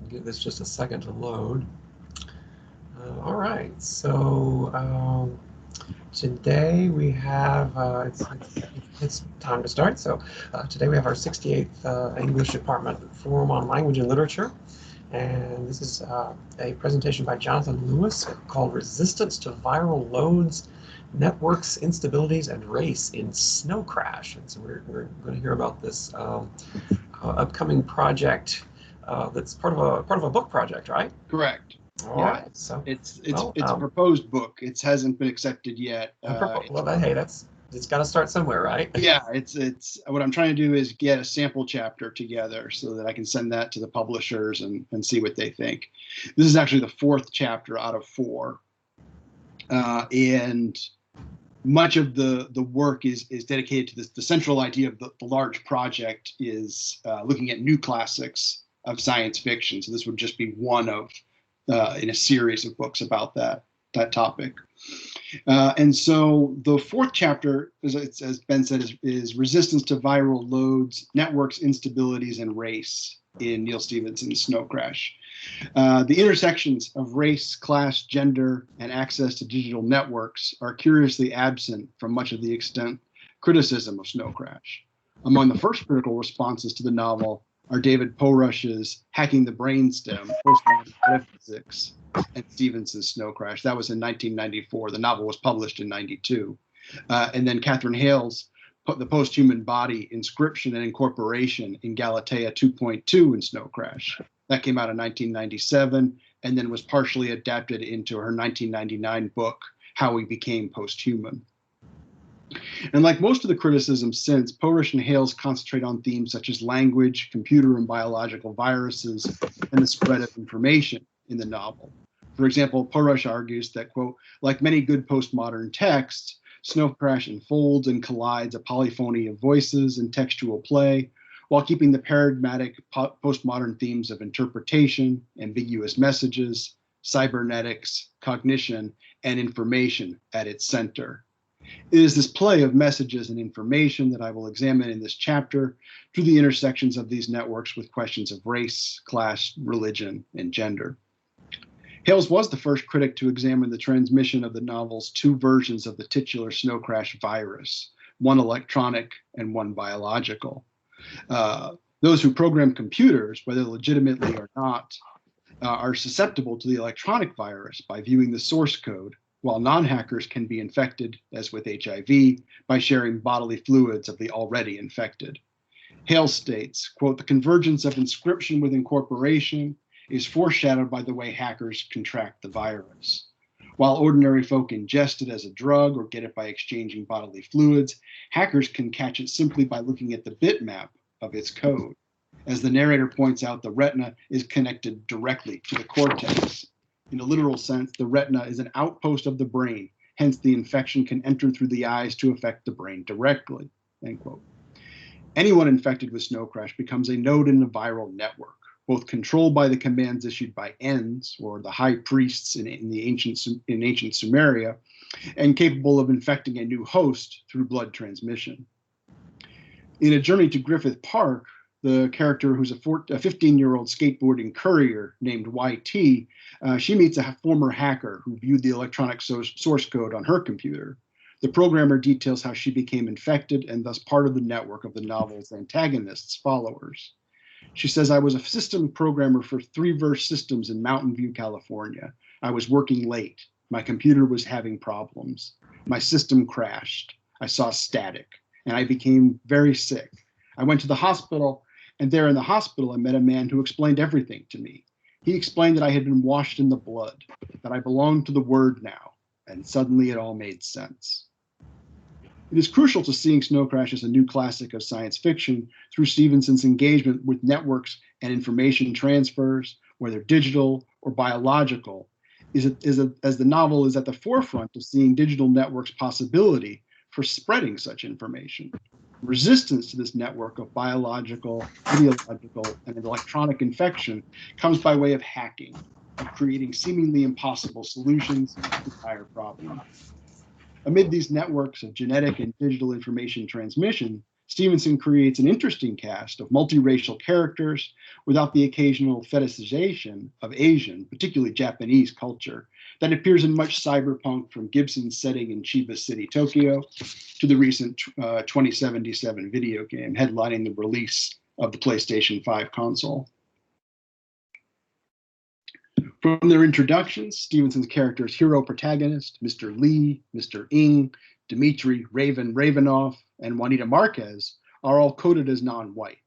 Give this just a second to load. All right, so today we have, it's time to start. So today we have our 68th English Department Forum on Language and Literature. And this is a presentation by Jonathan Lewis called Resistance to Viral Loads, Networks, Instabilities, and Race in Snow Crash. And so we're going to hear about this upcoming project that's part of a book project, right? Correct. All right. So it's a proposed book. It hasn't been accepted yet. Hey, it's got to start somewhere, right? Yeah, it's what I'm trying to do is get a sample chapter together so that I can send that to the publishers and see what they think. This is actually the fourth chapter out of 4, and much of the work is dedicated to this. The central idea of the large project is looking at new classics of science fiction. So this would just be one of in a series of books about that topic. And so the fourth chapter, as Ben said, is Resistance to Viral Loads, Networks, Instabilities, and Race in Neal Stephenson's Snow Crash. The intersections of race, class, gender, and access to digital networks are curiously absent from much of the extent criticism of Snow Crash. Among the first critical responses to the novel are David Porush's Hacking the Brainstem, Postmodern Metaphysics, and Stevenson's Snow Crash. That was in 1994. The novel was published in 92. And then Catherine Hale's The Posthuman Body, Inscription and Incorporation in Galatea 2.2 in Snow Crash. That came out in 1997 and then was partially adapted into her 1999 book, How We Became Posthuman. And like most of the criticisms since, Porush and Hales concentrate on themes such as language, computer and biological viruses, and the spread of information in the novel. For example, Porush argues that, quote, like many good postmodern texts, Snow Crash unfolds and collides a polyphony of voices and textual play, while keeping the paradigmatic postmodern themes of interpretation, ambiguous messages, cybernetics, cognition, and information at its center. It is this play of messages and information that I will examine in this chapter through the intersections of these networks with questions of race, class, religion, and gender. Hales was the first critic to examine the transmission of the novel's 2 versions of the titular Snow Crash virus, one electronic and one biological. Those who program computers, whether legitimately or not, are susceptible to the electronic virus by viewing the source code, while non-hackers can be infected, as with HIV, by sharing bodily fluids of the already infected. Hales states, quote, the convergence of inscription with incorporation is foreshadowed by the way hackers contract the virus. While ordinary folk ingest it as a drug or get it by exchanging bodily fluids, hackers can catch it simply by looking at the bitmap of its code. As the narrator points out, the retina is connected directly to the cortex. In a literal sense, the retina is an outpost of the brain, hence the infection can enter through the eyes to affect the brain directly, end quote. Anyone infected with Snow Crash becomes a node in a viral network, both controlled by the commands issued by Ens, or the high priests in ancient Sumeria, and capable of infecting a new host through blood transmission. In A Journey to Griffith Park, the character who's a 15-year-old skateboarding courier named YT, she meets a former hacker who viewed the electronic source code on her computer. The programmer details how she became infected and thus part of the network of the novel's antagonist's followers. She says, I was a system programmer for 3-verse systems in Mountain View, California. I was working late. My computer was having problems. My system crashed. I saw static, and I became very sick. I went to the hospital, and there in the hospital, I met a man who explained everything to me. He explained that I had been washed in the blood, that I belonged to the Word now, and suddenly it all made sense. It is crucial to seeing Snow Crash as a new classic of science fiction through Stevenson's engagement with networks and information transfers, whether digital or biological, as the novel is at the forefront of seeing digital networks' possibility for spreading such information. Resistance to this network of biological, ideological, and electronic infection comes by way of hacking, of creating seemingly impossible solutions to the entire problem. Amid these networks of genetic and digital information transmission, Stevenson creates an interesting cast of multiracial characters without the occasional fetishization of Asian, particularly Japanese culture, that appears in much cyberpunk, from Gibson's setting in Chiba City, Tokyo, to the recent 2077 video game headlining the release of the PlayStation 5 console. From their introductions, Stevenson's characters' hero protagonist, Mr. Lee, Mr. Ng, Dmitri, Raven, Ravenoff, and Juanita Marquez are all coded as non-white.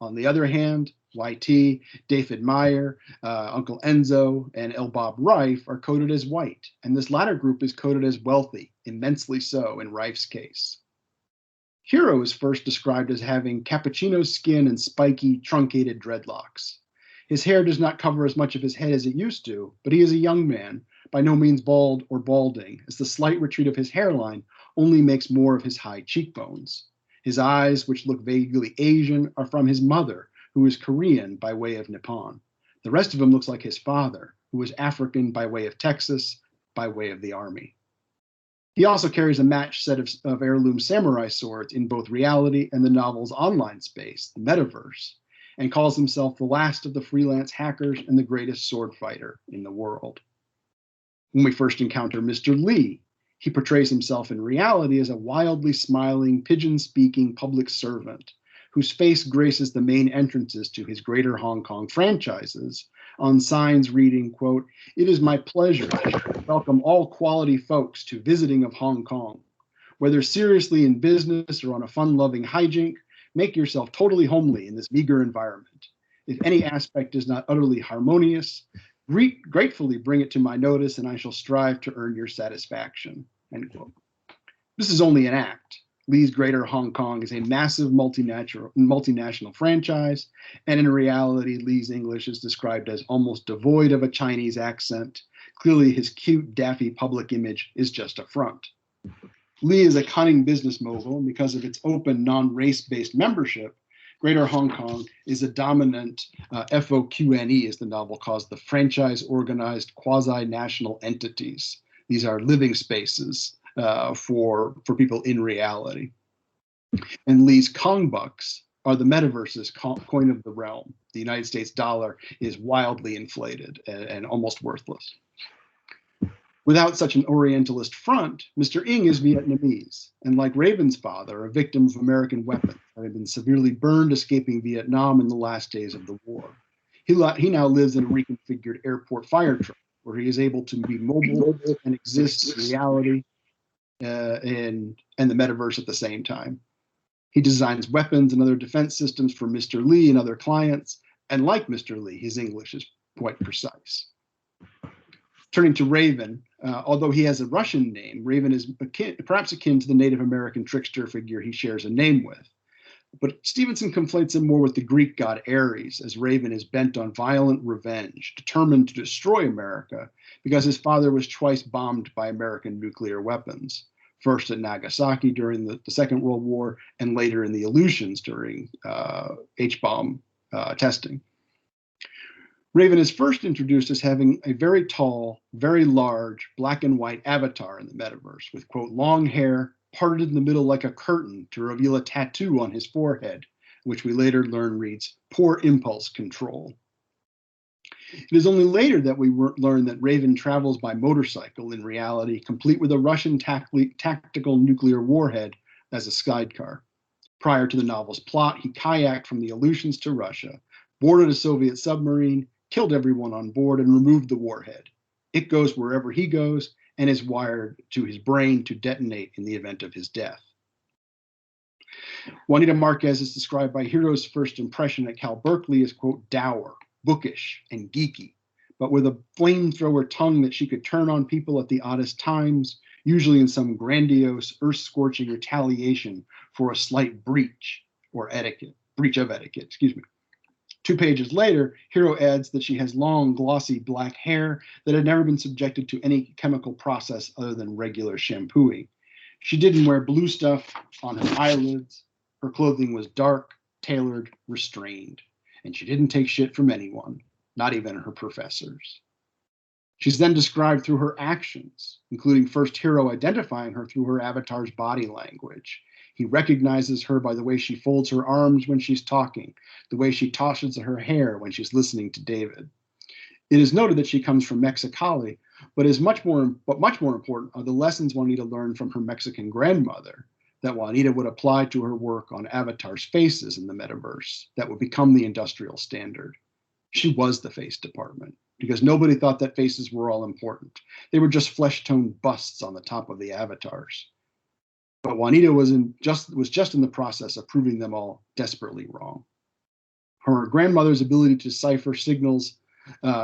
On the other hand, YT, David Meyer, Uncle Enzo, and Elbob Rife are coded as white, and this latter group is coded as wealthy, immensely so in Rife's case. Hero is first described as having cappuccino skin and spiky, truncated dreadlocks. His hair does not cover as much of his head as it used to, but he is a young man, by no means bald or balding, as the slight retreat of his hairline only makes more of his high cheekbones. His eyes, which look vaguely Asian, are from his mother, who is Korean by way of Nippon. The rest of him looks like his father, who is African by way of Texas, by way of the army. He also carries a matched set of heirloom samurai swords in both reality and the novel's online space, the metaverse, and calls himself the last of the freelance hackers and the greatest sword fighter in the world. When we first encounter Mr. Lee, he portrays himself in reality as a wildly smiling, pigeon-speaking public servant whose face graces the main entrances to his Greater Hong Kong franchises on signs reading, quote, "It is my pleasure to welcome all quality folks to visiting of Hong Kong. Whether seriously in business or on a fun-loving hijink, make yourself totally homely in this meager environment. If any aspect is not utterly harmonious, gratefully bring it to my notice, and I shall strive to earn your satisfaction." End quote. This is only an act. Lee's Greater Hong Kong is a massive multinational franchise, and in reality, Lee's English is described as almost devoid of a Chinese accent. Clearly, his cute, daffy public image is just a front. Lee is a cunning business mogul, and because of its open, non-race-based membership, Greater Hong Kong is a dominant FOQNE, as the novel calls the franchise-organized quasi-national entities. These are living spaces for people in reality. And Lee's Kong bucks are the metaverse's coin of the realm. The United States dollar is wildly inflated and almost worthless. Without such an Orientalist front, Mr. Ng is Vietnamese, and like Raven's father, a victim of American weapons, having been severely burned escaping Vietnam in the last days of the war. He now lives in a reconfigured airport fire truck, where he is able to be mobile and exist in reality and the metaverse at the same time. He designs weapons and other defense systems for Mr. Lee and other clients, and like Mr. Lee, his English is quite precise. Turning to Raven, although he has a Russian name, Raven is perhaps akin to the Native American trickster figure he shares a name with. But Stevenson conflates him more with the Greek god Ares, as Raven is bent on violent revenge, determined to destroy America because his father was twice bombed by American nuclear weapons, first at Nagasaki during the Second World War, and later in the Aleutians during H-bomb testing. Raven is first introduced as having a very tall, very large, black and white avatar in the metaverse with, quote, long hair parted in the middle like a curtain to reveal a tattoo on his forehead, which we later learn reads, "Poor impulse control." It is only later that we learn that Raven travels by motorcycle in reality, complete with a Russian tactical nuclear warhead as a sidecar. Prior to the novel's plot, he kayaked from the Aleutians to Russia, boarded a Soviet submarine, killed everyone on board, and removed the warhead. It goes wherever he goes and is wired to his brain to detonate in the event of his death. Juanita Marquez is described by Hero's first impression at Cal Berkeley as, quote, dour, bookish, and geeky, but with a flamethrower tongue that she could turn on people at the oddest times, usually in some grandiose, earth-scorching retaliation for a slight breach of etiquette. 2 pages later, Hero adds that she has long, glossy black hair that had never been subjected to any chemical process other than regular shampooing. She didn't wear blue stuff on her eyelids. Her clothing was dark, tailored, restrained, and she didn't take shit from anyone, not even her professors. She's then described through her actions, including first Hero identifying her through her avatar's body language. He recognizes her by the way she folds her arms when she's talking, the way she tosses her hair when she's listening to David. It is noted that she comes from Mexicali, but much more important are the lessons Juanita learned from her Mexican grandmother that Juanita would apply to her work on avatars' faces in the metaverse that would become the industrial standard. She was the face department because nobody thought that faces were all important. They were just flesh-toned busts on the top of the avatars. But Juanita was just in the process of proving them all desperately wrong. Her grandmother's ability to decipher signals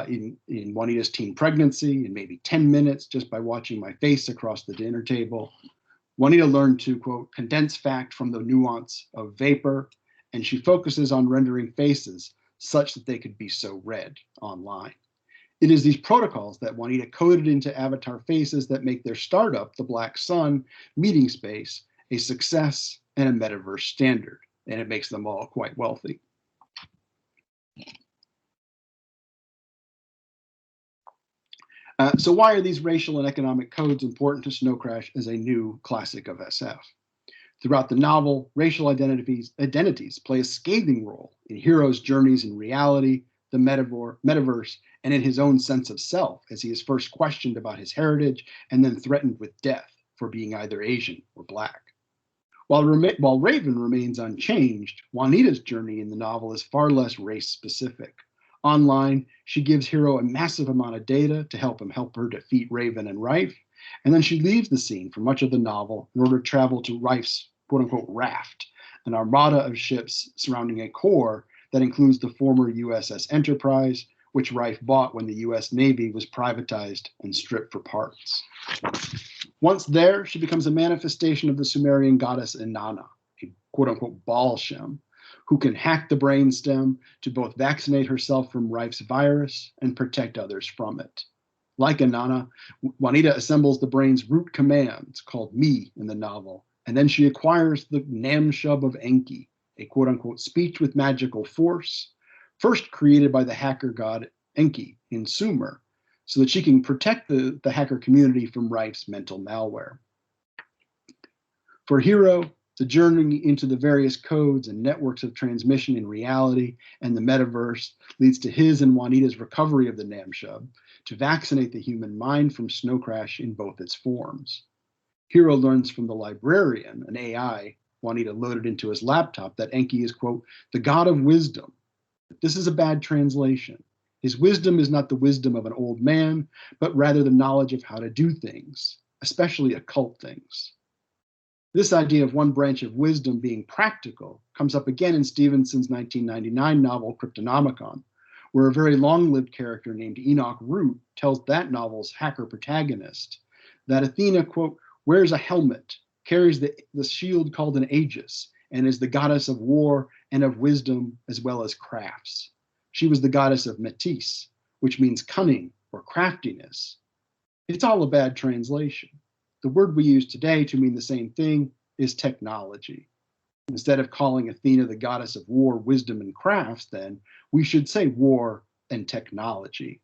in Juanita's teen pregnancy in maybe 10 minutes just by watching my face across the dinner table. Juanita learned to, quote, condense fact from the nuance of vapor, and she focuses on rendering faces such that they could be so read online. It is these protocols that Juanita coded into avatar faces that make their startup, the Black Sun meeting space, a success and a metaverse standard, and it makes them all quite wealthy. So why are these racial and economic codes important to Snow Crash as a new classic of SF? Throughout the novel, racial identities play a scathing role in Hero's journeys in reality, the metaverse, and in his own sense of self, as he is first questioned about his heritage and then threatened with death for being either Asian or Black. While Raven remains unchanged, Juanita's journey in the novel is far less race-specific. Online, she gives Hero a massive amount of data to help her defeat Raven and Rife, and then she leaves the scene for much of the novel in order to travel to Rife's quote-unquote raft, an armada of ships surrounding a core that includes the former USS Enterprise, which Rife bought when the US Navy was privatized and stripped for parts. Once there, she becomes a manifestation of the Sumerian goddess Inanna, a quote-unquote Baal-Shem, who can hack the brainstem to both vaccinate herself from Rife's virus and protect others from it. Like Inanna, Juanita assembles the brain's root commands, called me in the novel, and then she acquires the Namshub of Enki, a quote-unquote speech with magical force, first created by the hacker god Enki in Sumer, so that she can protect the hacker community from Rife's mental malware. For Hero, the journey into the various codes and networks of transmission in reality and the metaverse leads to his and Juanita's recovery of the Namshub to vaccinate the human mind from Snow Crash in both its forms. Hero learns from the librarian, an AI Juanita loaded into his laptop, that Enki is, quote, the god of wisdom. This is a bad translation. His wisdom is not the wisdom of an old man, but rather the knowledge of how to do things, especially occult things. This idea of one branch of wisdom being practical comes up again in Stevenson's 1999 novel Cryptonomicon, where a very long-lived character named Enoch Root tells that novel's hacker protagonist that Athena, quote, wears a helmet, carries the shield called an aegis, and is the goddess of war and of wisdom as well as crafts. She was the goddess of Métis, which means cunning or craftiness. It's all a bad translation. The word we use today to mean the same thing is technology. Instead of calling Athena the goddess of war, wisdom, and crafts, then, we should say war and technology.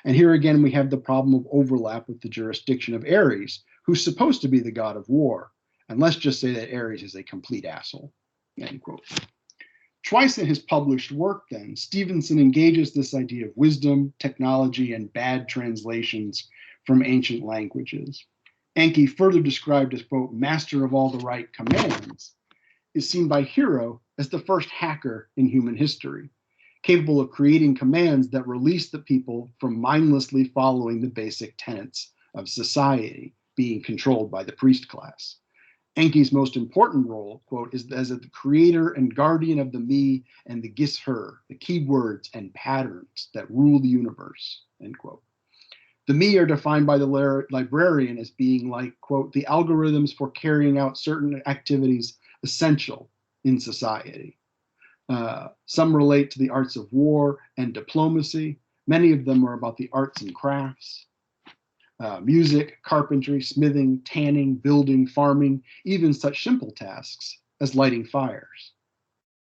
And here again, we have the problem of overlap with the jurisdiction of Ares, who's supposed to be the god of war. And let's just say that Ares is a complete asshole, end quote. Twice in his published work, then, Stevenson engages this idea of wisdom, technology, and bad translations from ancient languages. Enki, further described as, quote, master of all the right commands, is seen by Hero as the first hacker in human history, capable of creating commands that release the people from mindlessly following the basic tenets of society, being controlled by the priest class. Enki's most important role, quote, is as the creator and guardian of the me and the gis-her, the keywords and patterns that rule the universe, end quote. The me are defined by the librarian as being like, quote, the algorithms for carrying out certain activities essential in society. Some relate to the arts of war and diplomacy. Many of them are about the arts and crafts. Music, carpentry, smithing, tanning, building, farming, even such simple tasks as lighting fires.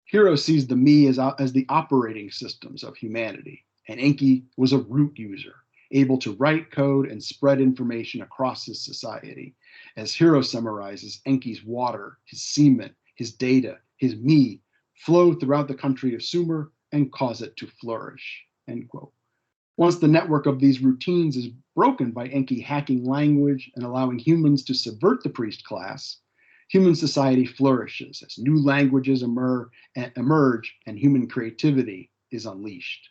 Hero sees the me as the operating systems of humanity, and Enki was a root user, able to write code and spread information across his society. As Hiro summarizes, Enki's water, his semen, his data, his me flow throughout the country of Sumer and cause it to flourish, end quote. Once the network of these routines is broken by Enki hacking language and allowing humans to subvert the priest class, human society flourishes as new languages emerge and human creativity is unleashed.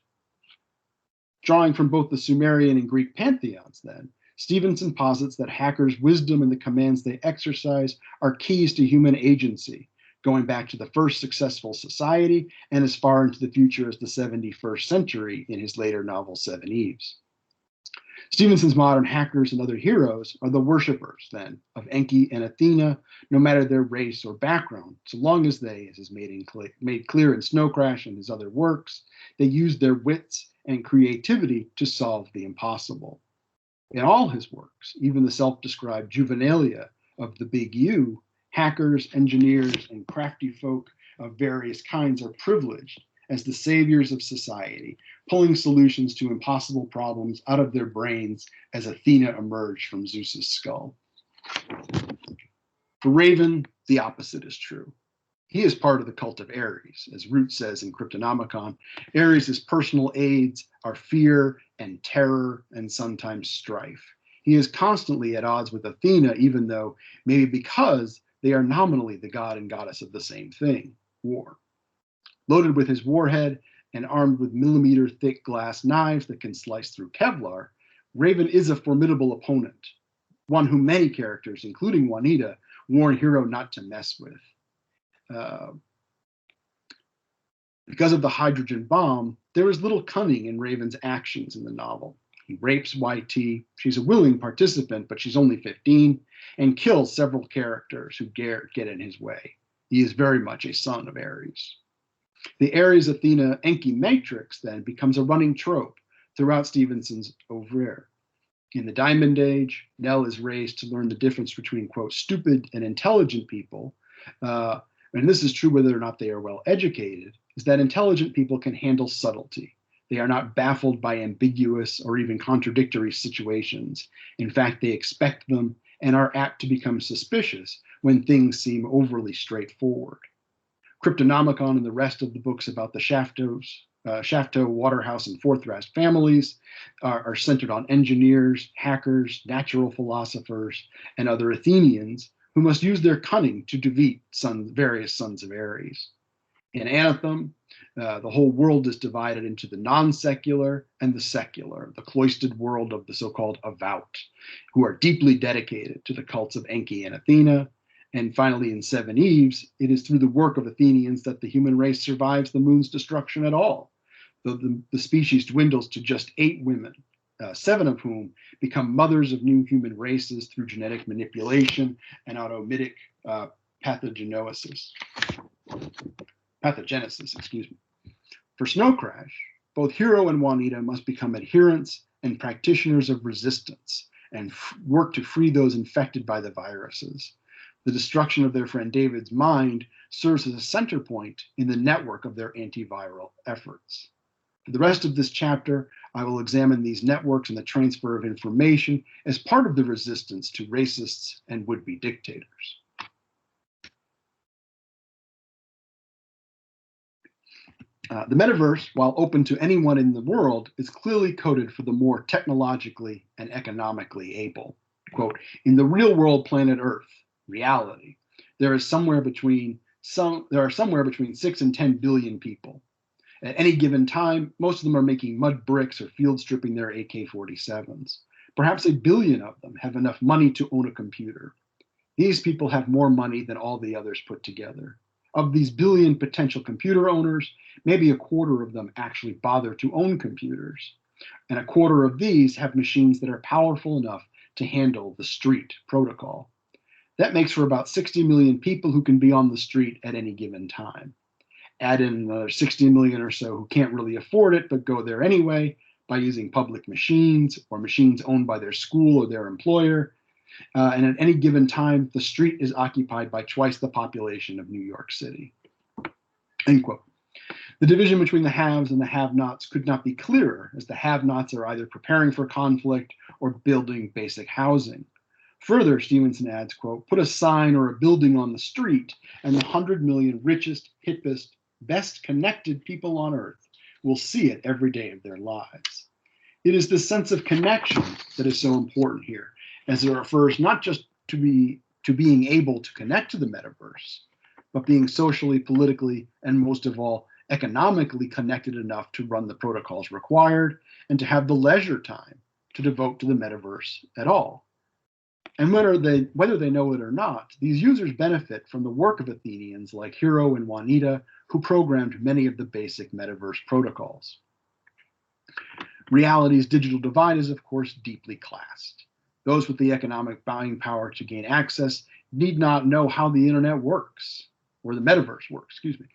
Drawing from both the Sumerian and Greek pantheons, then, Stevenson posits that hackers' wisdom and the commands they exercise are keys to human agency, going back to the first successful society and as far into the future as the 71st century in his later novel, Seven Eves. Stevenson's modern hackers and other heroes are the worshippers, then, of Enki and Athena, no matter their race or background, so long as they, as is made clear in Snow Crash and his other works, they use their wits and creativity to solve the impossible. In all his works, even the self-described juvenilia of the Big U, hackers, engineers, and crafty folk of various kinds are privileged as the saviors of society, pulling solutions to impossible problems out of their brains as Athena emerged from Zeus's skull. For Raven, the opposite is true. He is part of the cult of Ares. As Root says in Cryptonomicon, Ares' personal aids are fear and terror and sometimes strife. He is constantly at odds with Athena, even though, maybe because they are nominally the god and goddess of the same thing, war. Loaded with his warhead and armed with millimeter-thick glass knives that can slice through Kevlar, Raven is a formidable opponent, one whom many characters, including Juanita, warn Hiro not to mess with. Because of the hydrogen bomb, there is little cunning in Raven's actions in the novel. He rapes YT, she's a willing participant, but she's only 15, and kills several characters who dare get in his way. He is very much a son of Ares. The Ares Athena Enki matrix then becomes a running trope throughout Stevenson's oeuvre. In the Diamond Age, Nell is raised to learn the difference between, quote, stupid and intelligent people, and this is true whether or not they are well educated, is that intelligent people can handle subtlety. They are not baffled by ambiguous or even contradictory situations. In fact, they expect them and are apt to become suspicious when things seem overly straightforward. Cryptonomicon and the rest of the books about the Shafto, Waterhouse, and Forthrast families are centered on engineers, hackers, natural philosophers, and other Athenians who must use their cunning to defeat various sons of Ares. In Anathem, the whole world is divided into the non-secular and the secular, the cloistered world of the so-called Avowed, who are deeply dedicated to the cults of Enki and Athena. And finally, in Seven Eves, it is through the work of Athenians that the human race survives the moon's destruction at all, though the species dwindles to just 8 women, 7 of whom become mothers of new human races through genetic manipulation and automitic pathogenesis. For Snow Crash, both Hiro and Juanita must become adherents and practitioners of resistance and work to free those infected by the viruses. The destruction of their friend David's mind serves as a center point in the network of their antiviral efforts. For the rest of this chapter, I will examine these networks and the transfer of information as part of the resistance to racists and would-be dictators. The metaverse, while open to anyone in the world, is clearly coded for the more technologically and economically able. Quote, in the real world planet Earth, reality, there are somewhere between 6 and 10 billion people. At any given time, most of them are making mud bricks or field stripping their AK-47s. Perhaps 1 billion of them have enough money to own a computer. These people have more money than all the others put together. Of these billion potential computer owners, maybe 1/4 of them actually bother to own computers. And 1/4 of these have machines that are powerful enough to handle the street protocol. That makes for about 60 million people who can be on the street at any given time. Add in another 60 million or so who can't really afford it but go there anyway by using public machines or machines owned by their school or their employer. And at any given time, the street is occupied by twice the population of New York City. End quote. The division between the haves and the have-nots could not be clearer, as the have-nots are either preparing for conflict or building basic housing. Further, Stevenson adds, quote, put a sign or a building on the street, and the 100 million richest, hippest, best connected people on earth will see it every day of their lives. It is this sense of connection that is so important here, as it refers not just to being able to connect to the metaverse, but being socially, politically, and most of all, economically connected enough to run the protocols required and to have the leisure time to devote to the metaverse at all. And whether they know it or not, these users benefit from the work of Athenians like Hero and Juanita, who programmed many of the basic metaverse protocols. Reality's digital divide is, of course, deeply classed. Those with the economic buying power to gain access need not know how the internet works, or the metaverse works, excuse me.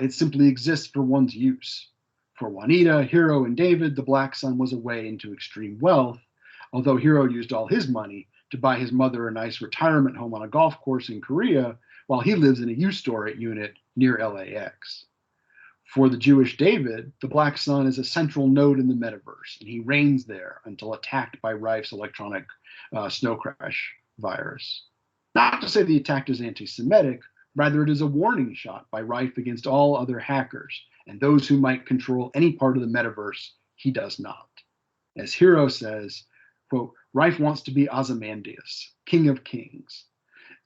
It simply exists for one's use. For Juanita, Hero, and David, the Black Sun was a way into extreme wealth, although Hero used all his money to buy his mother a nice retirement home on a golf course in Korea, while he lives in a U-Store unit near LAX. For the Jewish David, the Black Sun is a central node in the metaverse, and he reigns there until attacked by Rife's electronic snow crash virus. Not to say the attack is anti-Semitic, rather it is a warning shot by Rife against all other hackers and those who might control any part of the metaverse he does not. As Hero says, quote, Rife wants to be Ozymandias, king of kings.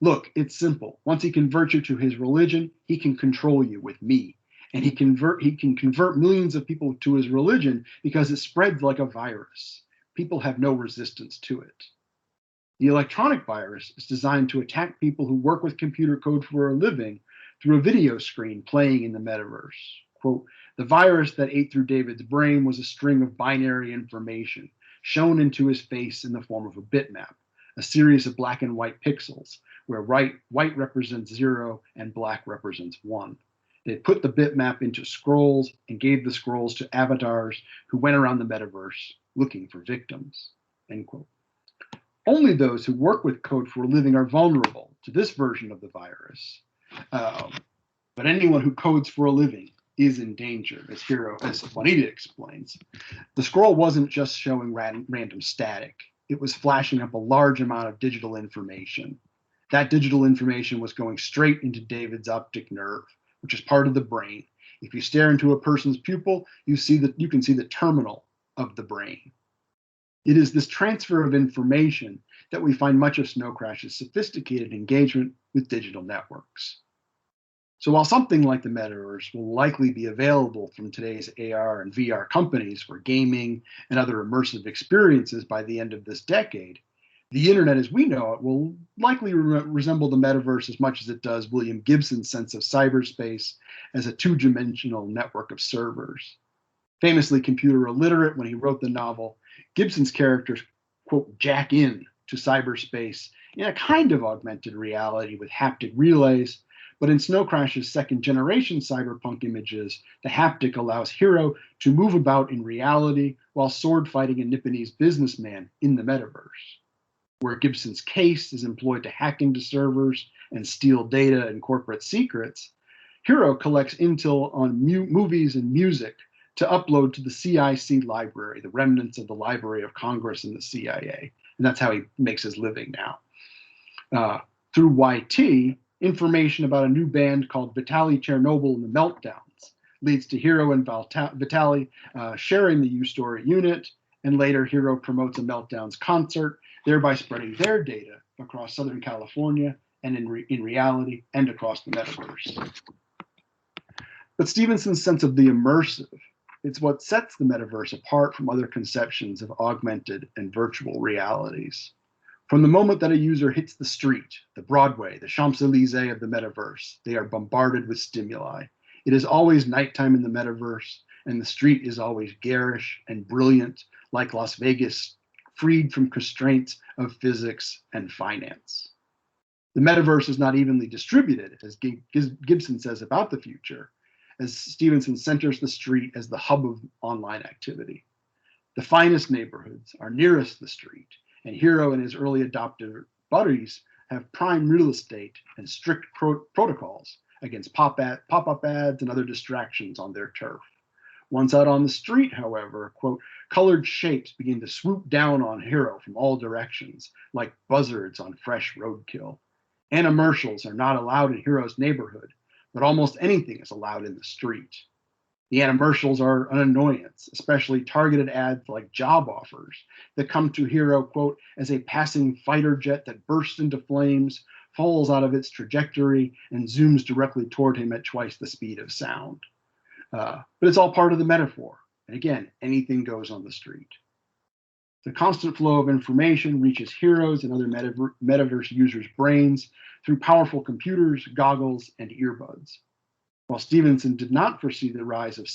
Look, it's simple. Once he converts you to his religion, he can control you with me. And he can convert millions of people to his religion because it spreads like a virus. People have no resistance to it. The electronic virus is designed to attack people who work with computer code for a living through a video screen playing in the metaverse. Quote, the virus that ate through David's brain was a string of binary information shown into his face in the form of a bitmap, a series of black and white pixels, where white represents 0 and black represents 1. They put the bitmap into scrolls and gave the scrolls to avatars who went around the metaverse looking for victims, end quote. Only those who work with code for a living are vulnerable to this version of the virus. But anyone who codes for a living is in danger, as Juanita explains. The scroll wasn't just showing random static. It was flashing up a large amount of digital information. That digital information was going straight into David's optic nerve, which is part of the brain. If you stare into a person's pupil, you can see the terminal of the brain. It is this transfer of information that we find much of Snow Crash's sophisticated engagement with digital networks. So while something like the metaverse will likely be available from today's AR and VR companies for gaming and other immersive experiences by the end of this decade, the internet as we know it will likely resemble the metaverse as much as it does William Gibson's sense of cyberspace as a two-dimensional network of servers. Famously computer illiterate when he wrote the novel, Gibson's characters, quote, jack in to cyberspace in a kind of augmented reality with haptic relays, but in Snow Crash's second-generation cyberpunk images, the haptic allows Hero to move about in reality while sword-fighting a Nipponese businessman in the metaverse. Where Gibson's case is employed to hack into servers and steal data and corporate secrets, Hero collects intel on movies and music to upload to the CIC library, the remnants of the Library of Congress and the CIA. And that's how he makes his living now. Through YT, information about a new band called Vitaly Chernobyl and the Meltdowns leads to Hero and Vitaly sharing the U-Story unit, and later Hero promotes a Meltdowns concert, thereby spreading their data across Southern California and in reality and across the metaverse. But Stevenson's sense of the immersive, it's what sets the metaverse apart from other conceptions of augmented and virtual realities. From the moment that a user hits the street, the Broadway, the Champs-Élysées of the metaverse, they are bombarded with stimuli. It is always nighttime in the metaverse, and the street is always garish and brilliant, like Las Vegas, freed from constraints of physics and finance. The metaverse is not evenly distributed, as Gibson says about the future, as Stevenson centers the street as the hub of online activity. The finest neighborhoods are nearest the street, and Hero and his early adopter buddies have prime real estate and strict protocols against pop-up ads and other distractions on their turf. Once out on the street, however, quote, colored shapes begin to swoop down on Hero from all directions, like buzzards on fresh roadkill. Infomercials are not allowed in Hero's neighborhood, but almost anything is allowed in the street. The infomercials are an annoyance, especially targeted ads like job offers that come to Hero, quote, as a passing fighter jet that bursts into flames, falls out of its trajectory, and zooms directly toward him at twice the speed of sound. But it's all part of the metaphor. And again, anything goes on the street. The constant flow of information reaches Heroes and other metaverse users' brains through powerful computers, goggles, and earbuds. While Stevenson did not foresee the rise of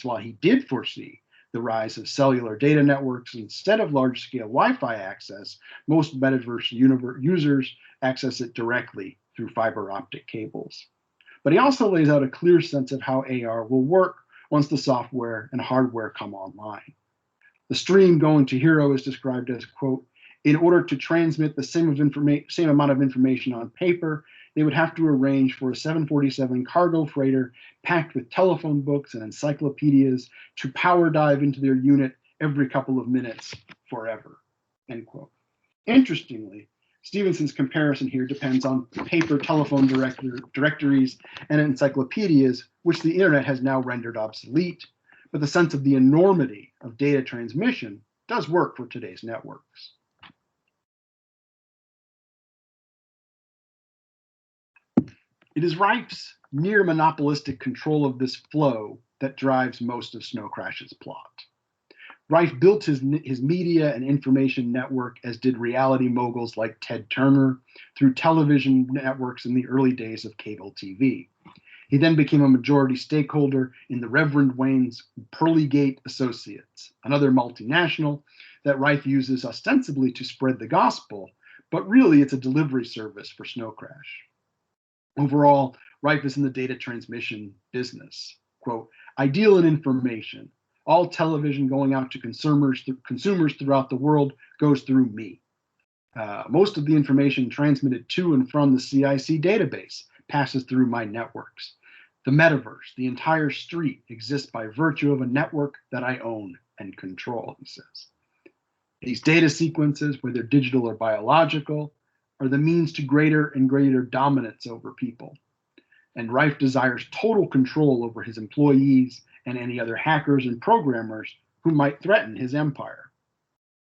while he did foresee the rise of cellular data networks instead of large-scale Wi-Fi access, most metaverse users access it directly through fiber optic cables. But he also lays out a clear sense of how AR will work once the software and hardware come online. The stream going to Hero is described as, quote, in order to transmit the same amount of information on paper, they would have to arrange for a 747 cargo freighter packed with telephone books and encyclopedias to power dive into their unit every couple of minutes forever, end quote. Interestingly, Stevenson's comparison here depends on paper telephone directories and encyclopedias, which the internet has now rendered obsolete, but the sense of the enormity of data transmission does work for today's networks. It is Reif's near monopolistic control of this flow that drives most of Snow Crash's plot. Reif built his media and information network, as did reality moguls like Ted Turner, through television networks in the early days of cable TV. He then became a majority stakeholder in the Reverend Wayne's Pearlygate Associates, another multinational that Reif uses ostensibly to spread the gospel, but really it's a delivery service for Snow Crash. Overall, Reif is in the data transmission business. Quote, I deal in information. All television going out to consumers throughout the world goes through me. Most of the information transmitted to and from the CIC database passes through my networks. The metaverse, the entire street, exists by virtue of a network that I own and control, he says. These data sequences, whether digital or biological, are the means to greater and greater dominance over people. And Reif desires total control over his employees and any other hackers and programmers who might threaten his empire.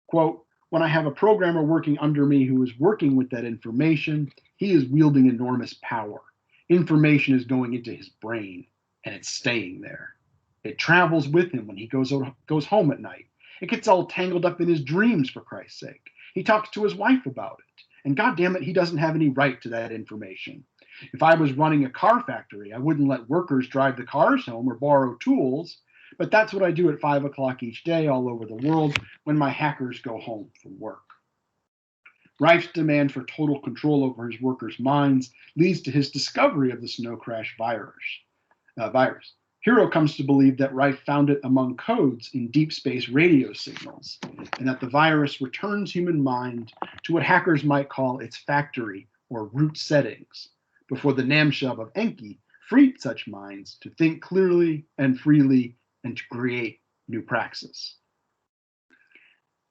Quote, when I have a programmer working under me who is working with that information, he is wielding enormous power. Information is going into his brain, and it's staying there. It travels with him when he goes home at night. It gets all tangled up in his dreams, for Christ's sake. He talks to his wife about it. And goddamn it, he doesn't have any right to that information. If I was running a car factory, I wouldn't let workers drive the cars home or borrow tools, but that's what I do at 5 o'clock each day all over the world when my hackers go home from work. Reif's demand for total control over his workers' minds leads to his discovery of the Snow Crash virus. Hero comes to believe that Reif found it among codes in deep space radio signals, and that the virus returns human mind to what hackers might call its factory or root settings, before the Namshub of Enki freed such minds to think clearly and freely and to create new praxis.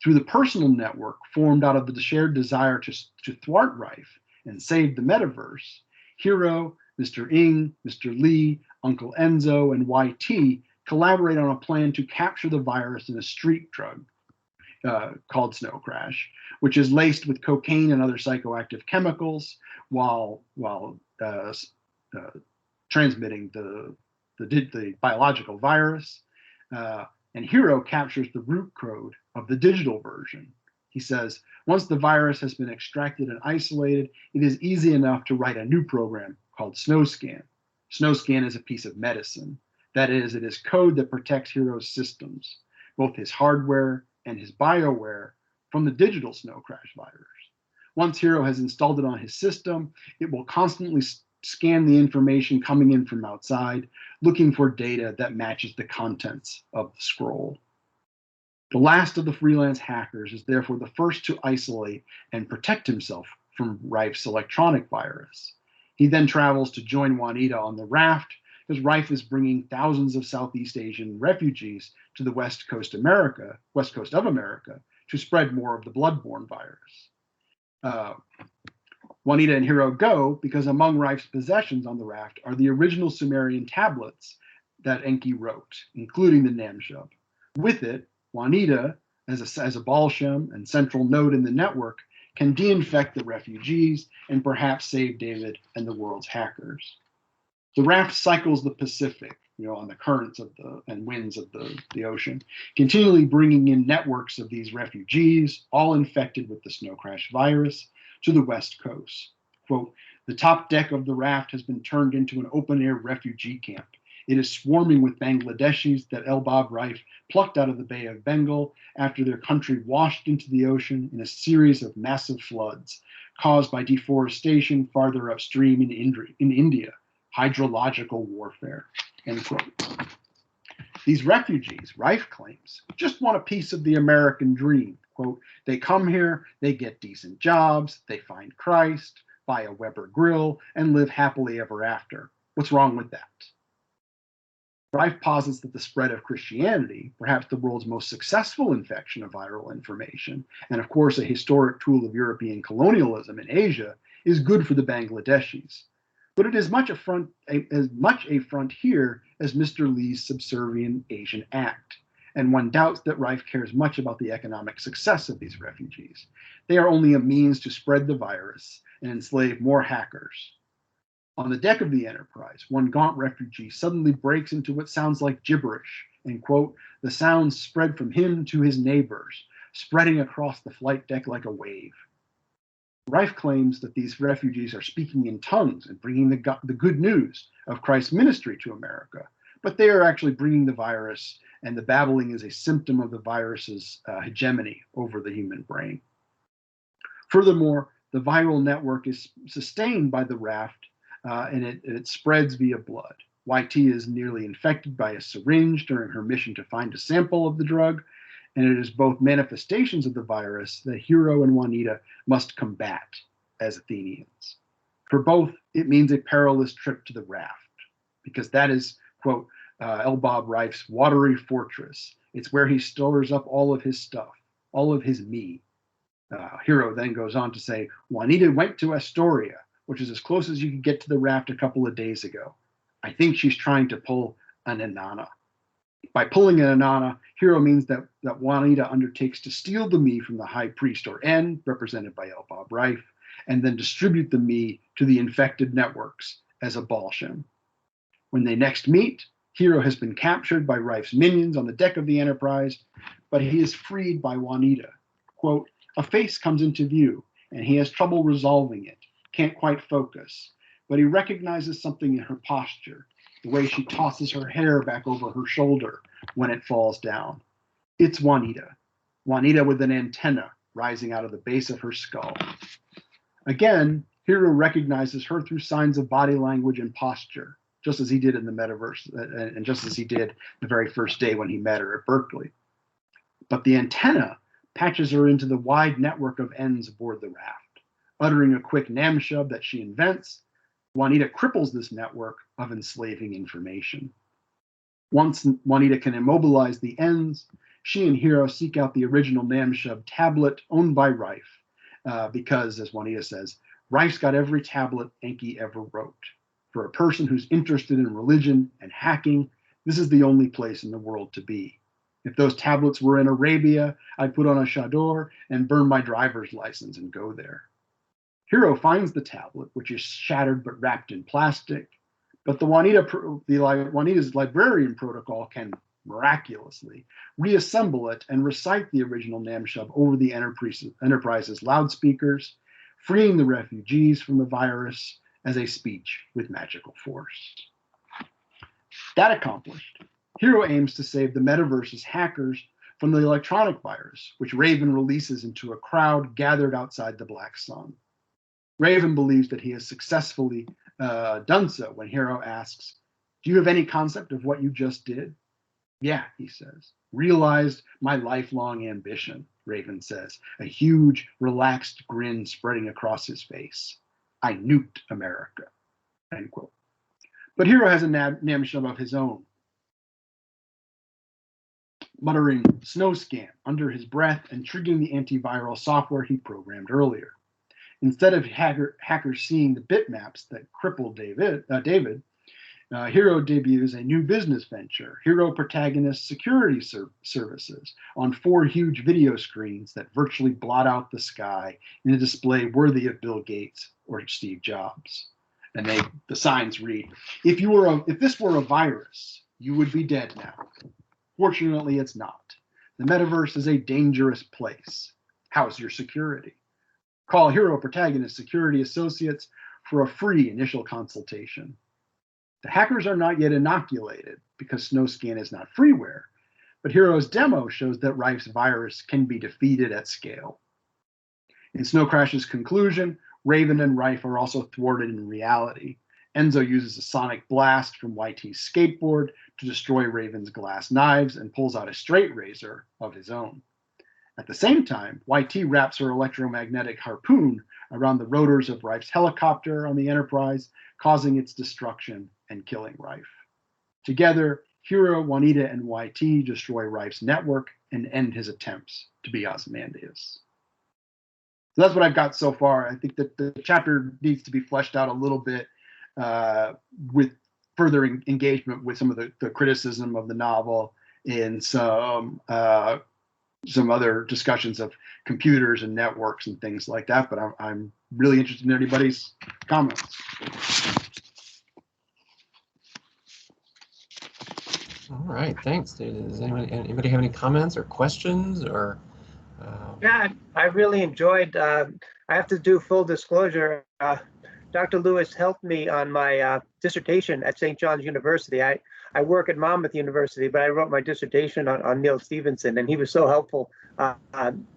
Through the personal network formed out of the shared desire to thwart Reif and save the metaverse, Hero, Mr. Ng, Mr. Lee, Uncle Enzo, and YT collaborate on a plan to capture the virus in a street drug called Snow Crash, which is laced with cocaine and other psychoactive chemicals while transmitting the biological virus. And Hero captures the root code of the digital version. He says, once the virus has been extracted and isolated, it is easy enough to write a new program called SnowScan. SnowScan is a piece of medicine. That is, it is code that protects Hero's systems, both his hardware and his bioware, from the digital Snow Crash virus. Once Hero has installed it on his system, it will constantly scan the information coming in from outside, looking for data that matches the contents of the scroll. The last of the freelance hackers is therefore the first to isolate and protect himself from Reif's electronic virus. He then travels to join Juanita on the raft because Rife is bringing thousands of Southeast Asian refugees to the west coast of America, to spread more of the bloodborne virus. Juanita and Hero go because among Rife's possessions on the raft are the original Sumerian tablets that Enki wrote, including the Namshub. With it, Juanita, as a Balsham and central node in the network, can de-infect the refugees and perhaps save David and the world's hackers. The raft cycles the Pacific, on the currents and winds of the ocean, continually bringing in networks of these refugees, all infected with the snow crash virus, to the west coast. Quote, the top deck of the raft has been turned into an open-air refugee camp. It is swarming with Bangladeshis that Elbab Rife plucked out of the Bay of Bengal after their country washed into the ocean in a series of massive floods caused by deforestation farther upstream in India, hydrological warfare, end quote. These refugees, Rife claims, just want a piece of the American dream. Quote, they come here, they get decent jobs, they find Christ, buy a Weber grill, and live happily ever after. What's wrong with that? Rife posits that the spread of Christianity, perhaps the world's most successful infection of viral information, and of course a historic tool of European colonialism in Asia, is good for the Bangladeshis. But it is as much a frontier as Mr. Lee's subservient Asian Act, and one doubts that Rife cares much about the economic success of these refugees. They are only a means to spread the virus and enslave more hackers. On the deck of the Enterprise, one gaunt refugee suddenly breaks into what sounds like gibberish, and quote, the sounds spread from him to his neighbors, spreading across the flight deck like a wave. Rife claims that these refugees are speaking in tongues and bringing the good news of Christ's ministry to America, but they are actually bringing the virus, and the babbling is a symptom of the virus's hegemony over the human brain. Furthermore, the viral network is sustained by the raft, and it spreads via blood. YT is nearly infected by a syringe during her mission to find a sample of the drug, and it is both manifestations of the virus that Hero and Juanita must combat as Athenians. For both, it means a perilous trip to the raft, because that is, quote, Elbab Rife's watery fortress. It's where he stores up all of his stuff, all of his me. Hero then goes on to say, Juanita went to Astoria, which is as close as you could get to the raft a couple of days ago. I think she's trying to pull an Inanna. By pulling an Inanna, Hero means that Juanita undertakes to steal the me from the high priest or N, represented by Elbab Rife, and then distribute the me to the infected networks as a Balsham. When they next meet, Hero has been captured by Rife's minions on the deck of the Enterprise, but he is freed by Juanita. Quote, a face comes into view, and he has trouble resolving it, can't quite focus, but he recognizes something in her posture, the way she tosses her hair back over her shoulder when it falls down. It's Juanita. Juanita with an antenna rising out of the base of her skull. Again, Hero recognizes her through signs of body language and posture, just as he did in the metaverse, and just as he did the very first day when he met her at Berkeley. But the antenna patches her into the wide network of ends aboard the raft. Uttering a quick Namshub that she invents, Juanita cripples this network of enslaving information. Once Juanita can immobilize the ends, she and Hero seek out the original Namshub tablet owned by Rife, because, as Juanita says, Rife's got every tablet Enki ever wrote. For a person who's interested in religion and hacking, this is the only place in the world to be. If those tablets were in Arabia, I'd put on a chador and burn my driver's license and go there. Hero finds the tablet, which is shattered but wrapped in plastic, but Juanita's librarian protocol can miraculously reassemble it and recite the original Namshub over the Enterprise's loudspeakers, freeing the refugees from the virus as a speech with magical force. That accomplished, Hero aims to save the metaverse's hackers from the electronic virus, which Raven releases into a crowd gathered outside the Black Sun. Raven believes that he has successfully done so when Hero asks, do you have any concept of what you just did? Yeah, he says. Realized my lifelong ambition, Raven says, a huge, relaxed grin spreading across his face. I nuked America. end quote. But Hero has a ambition of his own, muttering "snow scan" under his breath and triggering the antiviral software he programmed earlier. Instead of hackers seeing the bitmaps that crippled David, Hero debuts a new business venture, Hero Protagonist Security Services, on 4 huge video screens that virtually blot out the sky in a display worthy of Bill Gates or Steve Jobs. And the signs read, if this were a virus, you would be dead now. Fortunately, it's not. The metaverse is a dangerous place. How's your security? Call Hero Protagonist Security Associates for a free initial consultation. The hackers are not yet inoculated because SnowScan is not freeware, but Hero's demo shows that Rife's virus can be defeated at scale. In Snow Crash's conclusion, Raven and Rife are also thwarted in reality. Enzo uses a sonic blast from YT's skateboard to destroy Raven's glass knives and pulls out a straight razor of his own. At the same time, YT wraps her electromagnetic harpoon around the rotors of Rife's helicopter on the Enterprise, causing its destruction and killing Rife. Together, Hero, Juanita, and YT destroy Rife's network and end his attempts to be Ozymandias. So that's what I've got so far. I think that the chapter needs to be fleshed out a little bit with further engagement with some of the criticism of the novel and some other discussions of computers and networks and things like that. But I'm really interested in anybody's comments. All right, thanks, dude. Does anybody have any comments or questions or? Yeah, I really enjoyed. I have to do full disclosure. Dr. Lewis helped me on my dissertation at St. John's University. I work at Monmouth University, but I wrote my dissertation on Neal Stephenson, and he was so helpful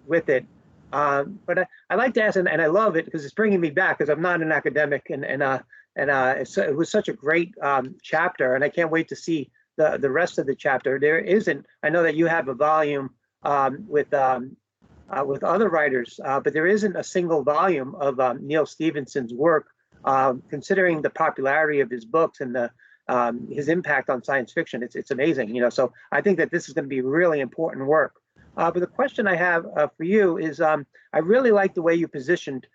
with it. But I like to ask, and I love it because it's bringing me back because I'm not an academic, and it was such a great chapter, and I can't wait to see the rest of the chapter. There isn't. I know that you have a volume with other writers, but there isn't a single volume of Neal Stephenson's work, considering the popularity of his books and his impact on science fiction. It's amazing, So I think that this is going to be really important work. But the question I have for you is, I really like the way you positioned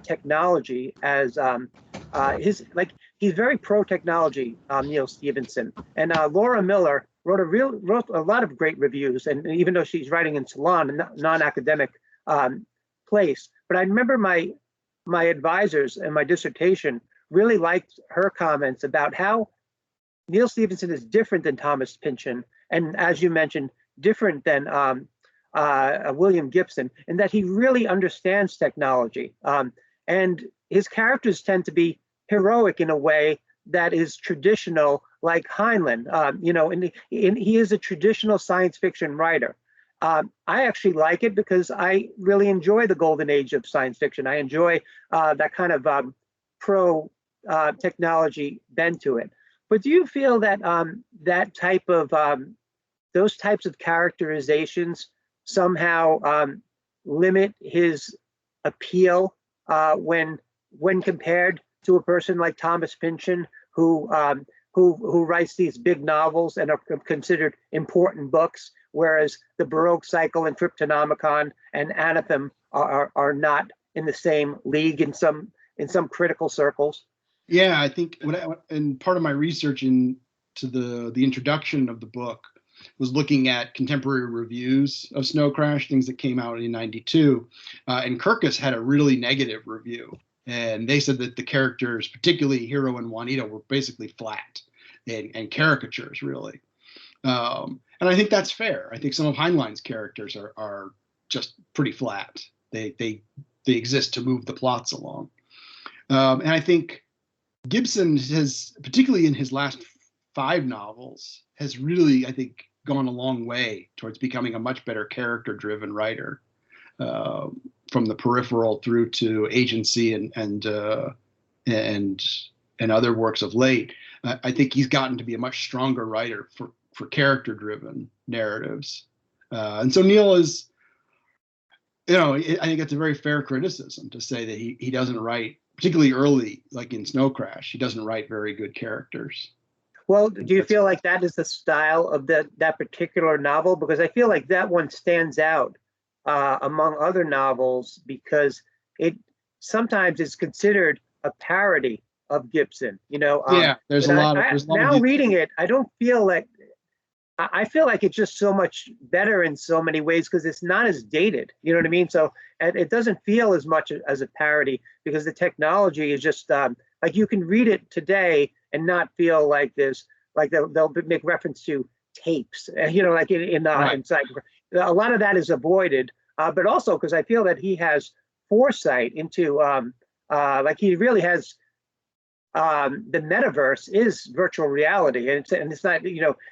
technology as he's very pro-technology, Neal Stephenson, and Laura Miller wrote a lot of great reviews, and even though she's writing in Salon, a non-academic place, but I remember my advisors in my dissertation really liked her comments about how Neal Stephenson is different than Thomas Pynchon, and as you mentioned, different than William Gibson, in that he really understands technology, and his characters tend to be heroic in a way that is traditional, like Heinlein, and he is a traditional science fiction writer. I actually like it because I really enjoy the golden age of science fiction. I enjoy that kind of pro technology bent to it. But do you feel that that type of those types of characterizations somehow limit his appeal when compared to a person like Thomas Pynchon, who writes these big novels and are considered important books, whereas the Baroque Cycle and Cryptonomicon and Anathem are not in the same league in some critical circles? Yeah, I think and part of my research into the introduction of the book was looking at contemporary reviews of Snow Crash, things that came out in '92, and Kirkus had a really negative review. And they said that the characters, particularly Hero and Juanita, were basically flat and caricatures, really. And I think that's fair. I think some of Heinlein's characters are just pretty flat. They exist to move the plots along. And I think Gibson has, particularly in his last 5 novels, has really, I think, gone a long way towards becoming a much better character-driven writer. From the peripheral through to agency and other works of late, I think he's gotten to be a much stronger writer for character-driven narratives. And so Neal is, I think it's a very fair criticism to say that he doesn't write particularly early, like in Snow Crash, he doesn't write very good characters. Well, do you feel like that is the style of that particular novel? Because I feel like that one stands out among other novels because it sometimes is considered a parody of Gibson. Yeah, there's a lot of now reading it, I don't feel like I feel like it's just so much better in so many ways because it's not as dated. You know what I mean? So it doesn't feel as much as a parody because the technology is just like you can read it today and not feel like this, like they'll make reference to tapes, like in Right. inside. A lot of that is avoided, but also because I feel that he has foresight into like he really has the metaverse is virtual reality, and it's not,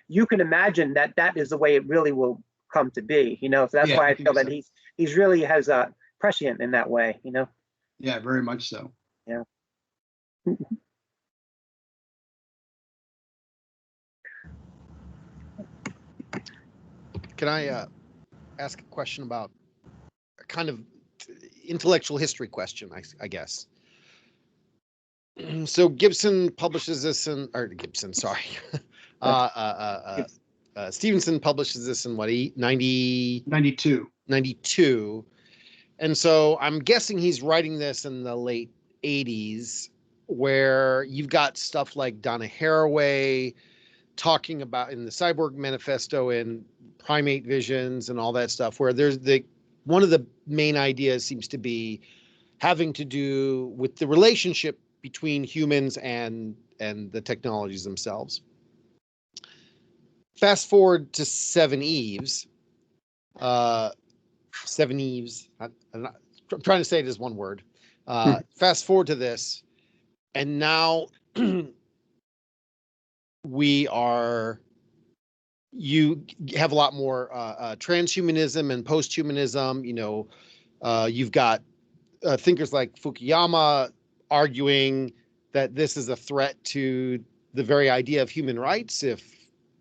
you can imagine that is the way it really will come to be, so that's Yeah, why I think feel that so. he's really has a prescient in that way. Yeah, very much so. Yeah. Can I ask a question about a kind of intellectual history question, I guess? So Gibson publishes this or Gibson, sorry. Stevenson publishes this in what, 92. 92. And so I'm guessing he's writing this in the late 80s, where you've got stuff like Donna Haraway talking about in the Cyborg Manifesto and Primate Visions and all that stuff, where there's one of the main ideas seems to be having to do with the relationship between humans and the technologies themselves. Fast forward to Seven Eves. Seven Eves. I'm trying to say it as one word. Fast forward to this, and now you have a lot more transhumanism and posthumanism. You've got thinkers like Fukuyama arguing that this is a threat to the very idea of human rights. If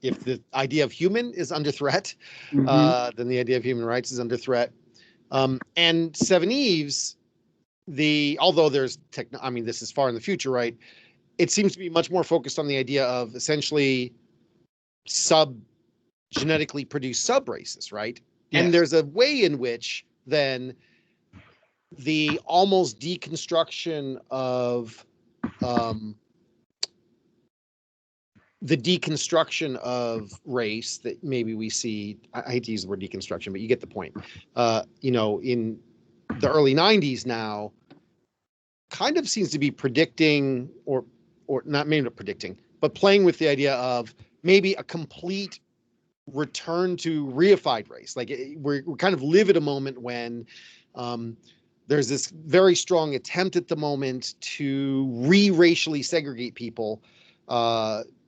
the idea of human is under threat, then the idea of human rights is under threat. And Seven Eves, although there's this is far in the future, right? It seems to be much more focused on the idea of essentially genetically produced sub races, right? Yes. And there's a way in which then the almost deconstruction of race that maybe we see. I hate to use the word deconstruction, but you get the point. In the early 90s now, kind of seems to be predicting or not, maybe not predicting, but playing with the idea of maybe a complete return to reified race. Like we kind of live at a moment when there's this very strong attempt at the moment to racially segregate people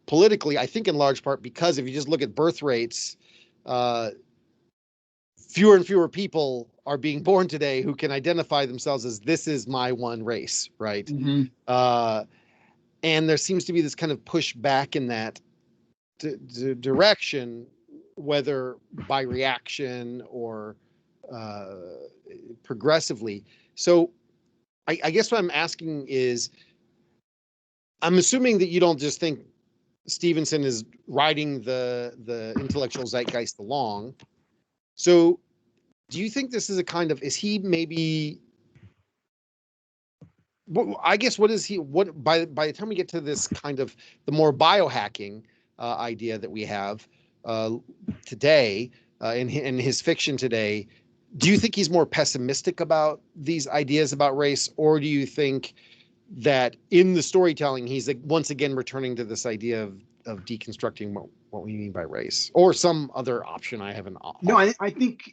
politically, I think in large part because if you just look at birth rates, fewer and fewer people are being born today who can identify themselves as this is my one race, right? And there seems to be this kind of push back in that direction, whether by reaction or progressively. So I guess what I'm asking is, I'm assuming that you don't just think Stevenson is riding the intellectual zeitgeist along. So do you think this is a kind of, is he maybe, I guess, what by the time we get to this kind of the more biohacking idea that we have today in his fiction today, do you think he's more pessimistic about these ideas about race, or do you think that in the storytelling he's once again returning to this idea of deconstructing what we mean by race, or some other option I haven't? No, I think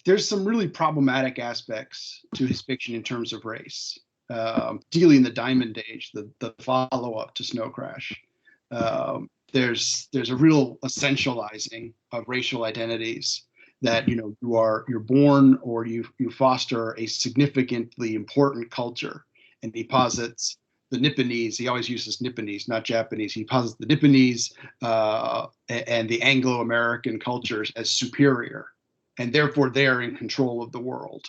there's some really problematic aspects to his fiction in terms of race. Particularly in the Diamond Age, the follow-up to Snow Crash. There's a real essentializing of racial identities that you're born or you foster a significantly important culture, and he posits the Nipponese. He always uses Nipponese, not Japanese. He posits the Nipponese and the Anglo-American cultures as superior, and therefore they're in control of the world.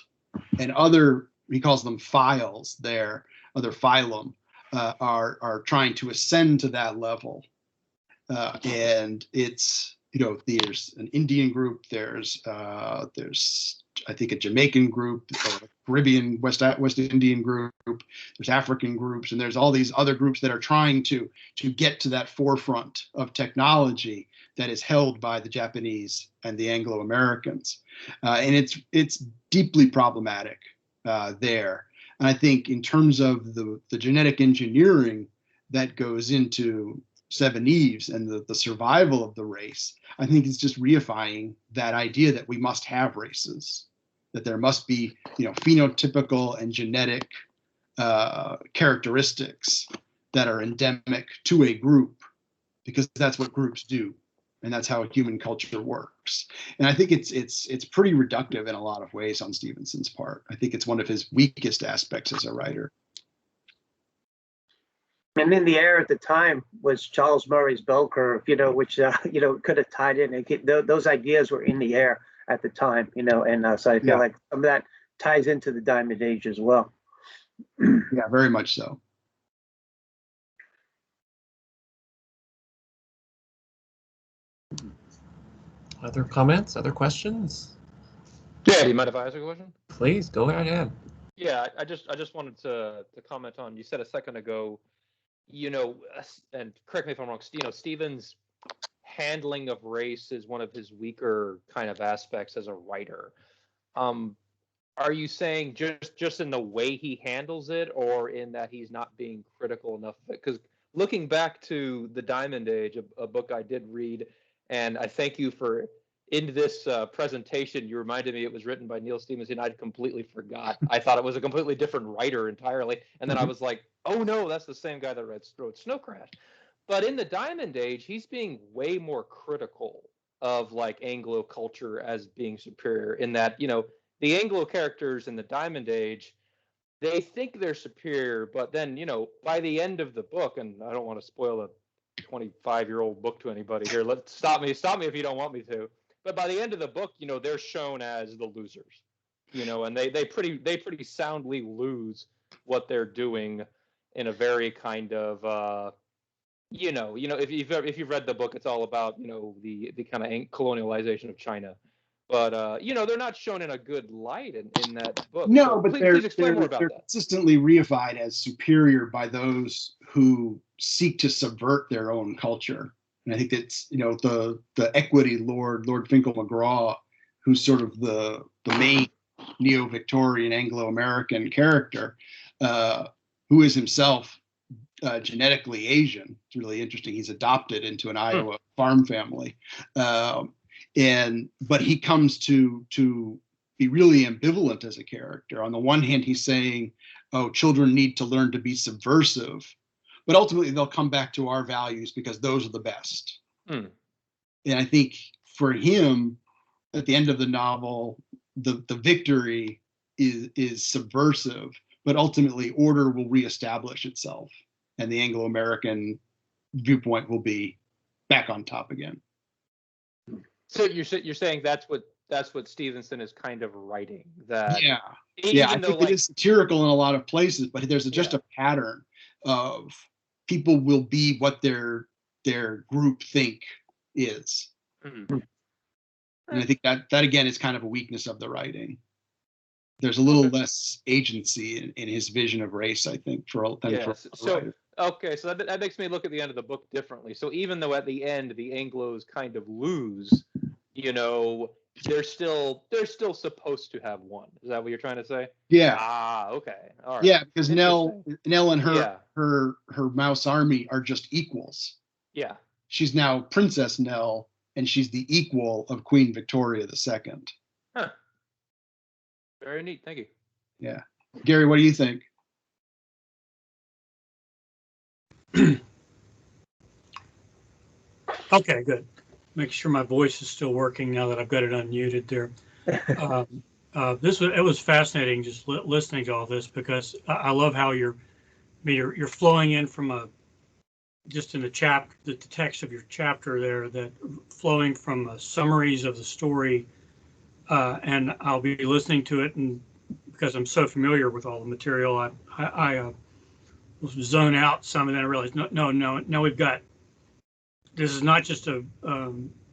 And he calls them files there, phylum are trying to ascend to that level. And it's, there's an Indian group, there's I think a Jamaican group, a Caribbean West Indian group, there's African groups, and there's all these other groups that are trying to get to that forefront of technology that is held by the Japanese and the Anglo-Americans, and it's deeply problematic there. And I think in terms of the genetic engineering that goes into Seven Eves and the survival of the race, I think it's just reifying that idea that we must have races, that there must be, phenotypical and genetic characteristics that are endemic to a group, because that's what groups do, and that's how a human culture works. And I think it's pretty reductive in a lot of ways on Stevenson's part. I think it's one of his weakest aspects as a writer. And in the air at the time was Charles Murray's bell curve, which could have tied in. Those ideas were in the air at the time, and so I feel like some of that ties into the Diamond Age as well. Yeah, very much so. Other comments? Other questions? Yeah, do you mind if I ask a question? Please go ahead. Yeah, I just wanted to comment on, you said a second ago, and correct me if I'm wrong, Stevens' handling of race is one of his weaker kind of aspects as a writer. Are you saying just in the way he handles it, or in that he's not being critical enough of it? Because looking back to The Diamond Age, a book I did read, and I thank you for, in this presentation, you reminded me it was written by Neil Stevenson. I'd completely forgot. I thought it was a completely different writer entirely. And then I was like, oh no, that's the same guy that wrote Snow Crash. But in The Diamond Age, he's being way more critical of like Anglo culture as being superior, in that, the Anglo characters in The Diamond Age, they think they're superior, but then, by the end of the book, and I don't want to spoil a 25-year-old book to anybody here. Stop me if you don't want me to. But by the end of the book, they're shown as the losers, and they pretty soundly lose what they're doing in a very kind of, if you've read the book, it's all about, the kind of colonialization of China. But, they're not shown in a good light in that book. No, so but please explain more about they're that. consistently reified as superior by those who seek to subvert their own culture. And I think it's, the equity Lord Finkel McGraw, who's sort of the main neo-Victorian Anglo-American character, who is himself genetically Asian. It's really interesting. He's adopted into an Iowa farm family. But he comes to be really ambivalent as a character. On the one hand, he's saying, oh, children need to learn to be subversive, but ultimately they'll come back to our values because those are the best. And I think for him, at the end of the novel, the victory is subversive, but ultimately order will reestablish itself, and the Anglo-American viewpoint will be back on top again. So you're saying that's what Stevenson is kind of writing, that I think it is satirical in a lot of places, but there's just a pattern of people will be what their group think is. And I think that again is kind of a weakness of the writing. There's a little less agency in his vision of race, I think, for a writer. So that makes me look at the end of the book differently. So even though at the end the Anglos kind of lose, they're still supposed to have won. Is that what you're trying to say? Yeah. Ah, okay. All right. Yeah, because Nell and her mouse army are just equals. Yeah. She's now Princess Nell, and she's the equal of Queen Victoria II. Huh. Very neat. Thank you. Yeah. Gary, what do you think? Okay, good. Make sure my voice is still working now that I've got it unmuted there. It was fascinating just listening to all this, because I love how you're flowing in from just in the text of your chapter there, that flowing from summaries of the story, and I'll be listening to it, and because I'm so familiar with all the material, I zone out some, and then I realized no, we've got, this is not just a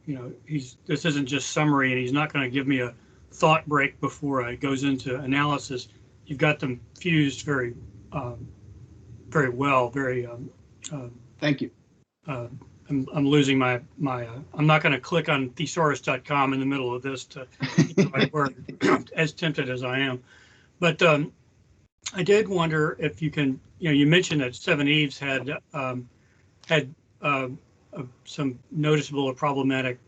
this isn't just summary, and he's not going to give me a thought break before it goes into analysis. You've got them fused very very well, very Thank you. I'm losing my I'm not going to click on thesaurus.com in the middle of this to get my word, as tempted as I am. But I did wonder if you can, you mentioned that Seven Eves had some noticeable or problematic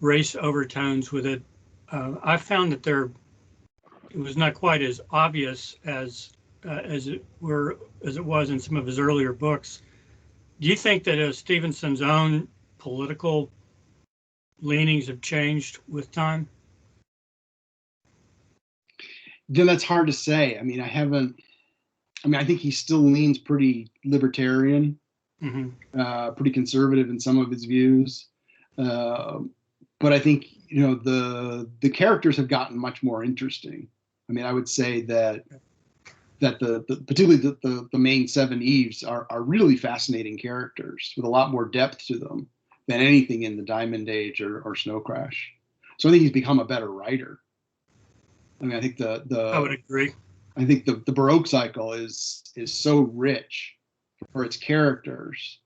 race overtones with it. I found that it was not quite as obvious as it was in some of his earlier books. Do you think that Stevenson's own political leanings have changed with time? Then that's hard to say. I mean, I think he still leans pretty libertarian, pretty conservative in some of his views. But I think, the characters have gotten much more interesting. I mean, I would say that particularly the main Seven Eves are really fascinating characters with a lot more depth to them than anything in the Diamond Age or Snow Crash. So I think he's become a better writer. I mean, I think I would agree. I think the Baroque cycle is so rich for its characters,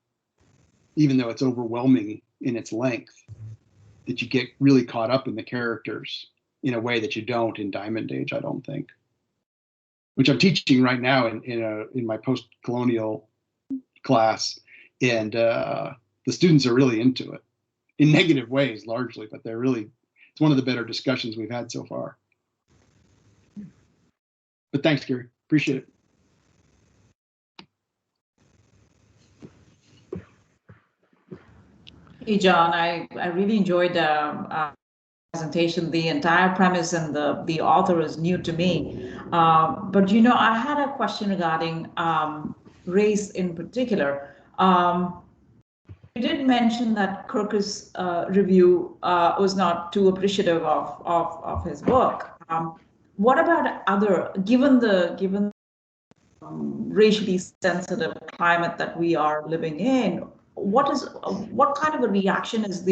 even though it's overwhelming in its length, that you get really caught up in the characters in a way that you don't in Diamond Age, I don't think. Which I'm teaching right now in my post-colonial class, and the students are really into it, in negative ways largely, but it's one of the better discussions we've had so far. But thanks, Gary. Appreciate it. Hey, John, I really enjoyed the presentation. The entire premise and the author is new to me. But, I had a question regarding race in particular. You did mention that Kirkus review was not too appreciative of his work. What about given the racially sensitive climate that we are living in, what kind of a reaction is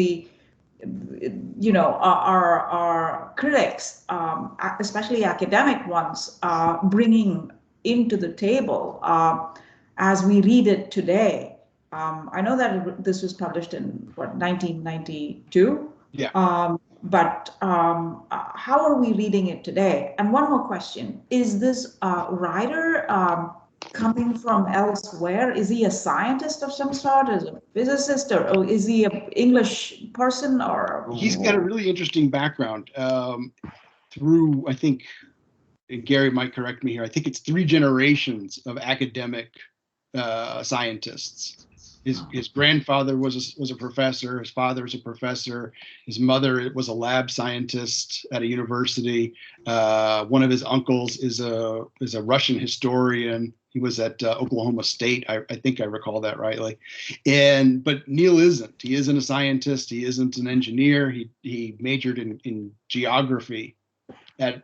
our critics, especially academic ones, bringing into the table as we read it today? I know that this was published in 1992. Yeah. But how are we reading it today? And one more question: is this writer coming from elsewhere? Is he a scientist of some sort? Is he a physicist, or is he an English person? Or he's got a really interesting background through, I think, Gary might correct me here, I think it's 3 generations of academic scientists. His grandfather was a professor. His father was a professor. His mother was a lab scientist at a university. One of his uncles is a Russian historian. He was at Oklahoma State. I think I recall that rightly. But Neil isn't. He isn't a scientist. He isn't an engineer. He majored in geography at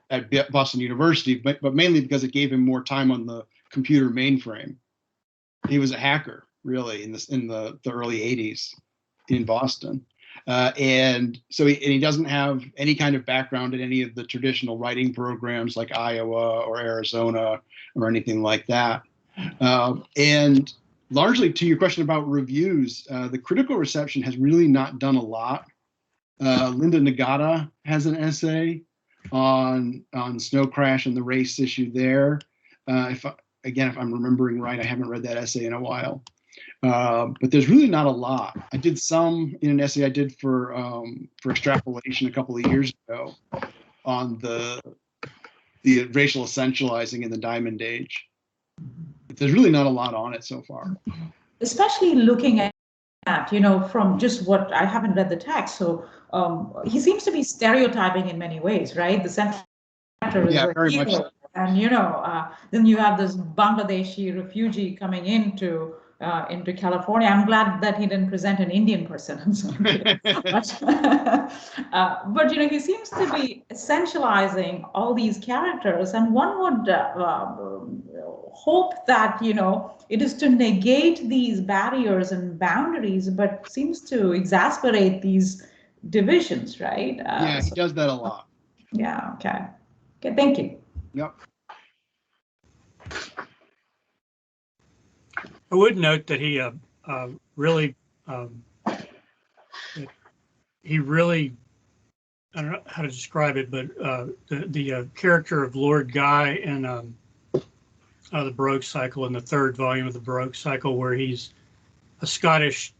Boston University, but mainly because it gave him more time on the computer mainframe. He was a hacker, really, in the early 80s in Boston. And so he doesn't have any kind of background in any of the traditional writing programs like Iowa or Arizona or anything like that. And largely to your question about reviews, the critical reception has really not done a lot. Linda Nagata has an essay on Snow Crash and the race issue there. If I'm remembering right, I haven't read that essay in a while. But there's really not a lot. I did some in an essay I did for Extrapolation a couple of years ago on the racial essentializing in the Diamond Age. But there's really not a lot on it so far. Especially looking at, from just what I haven't read the text. So he seems to be stereotyping in many ways, right? The central character is a hero. And then you have this Bangladeshi refugee coming into into California. I'm glad that he didn't present an Indian person. I'm sorry. But he seems to be essentializing all these characters, and one would hope that it is to negate these barriers and boundaries, but seems to exasperate these divisions, right? Yeah, he does that a lot. Yeah. Okay. Okay. Thank you. Yep. I would note that really, he really, I don't know how to describe it, but the character of Lord Guy in the Baroque Cycle, in the third volume of the Baroque Cycle, where he's a Scottish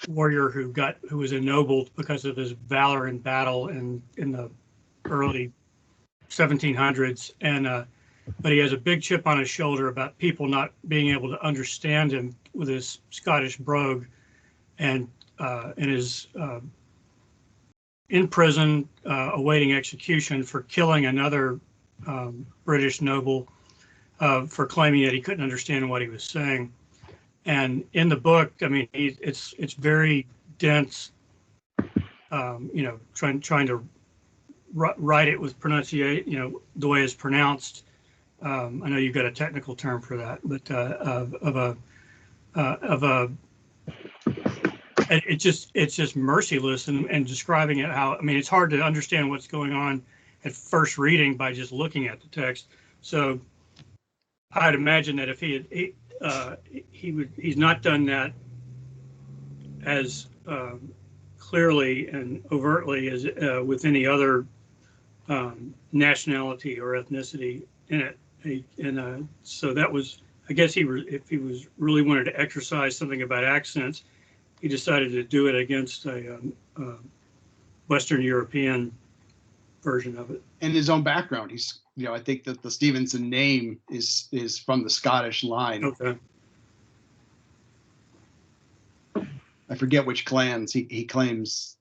warrior who was ennobled because of his valor in battle in the early 1700s, and but he has a big chip on his shoulder about people not being able to understand him with his Scottish brogue, and is in prison awaiting execution for killing another British noble for claiming that he couldn't understand what he was saying. And in the book, I mean, it's very dense, trying to write it with pronunciation, the way it's pronounced. I know you've got a technical term for that, but it's just merciless and describing it how, I mean, it's hard to understand what's going on at first reading by just looking at the text. So I'd imagine that if he's not done that as clearly and overtly as with any other nationality or ethnicity in it. And so that was, I guess if he was really wanted to exercise something about accents, he decided to do it against a Western European version of it. And his own background. He's, I think that the Stevenson name is from the Scottish line. Okay. I forget which clans he claims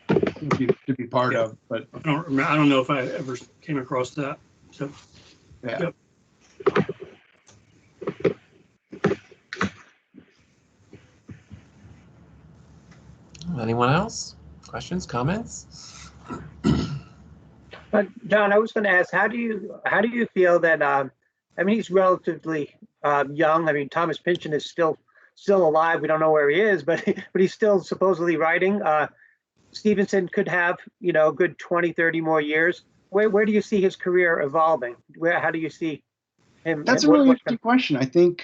to be part of, but I don't know if I ever came across that. So yeah. Yep. Anyone else? Questions, comments? But John, I was going to ask, how do you feel that? I mean, he's relatively young. I mean, Thomas Pynchon is still alive. We don't know where he is, but he's still supposedly writing. Stevenson could have a good 20, 30 more years. Where do you see his career evolving? How do you see him? That's a really interesting question. I think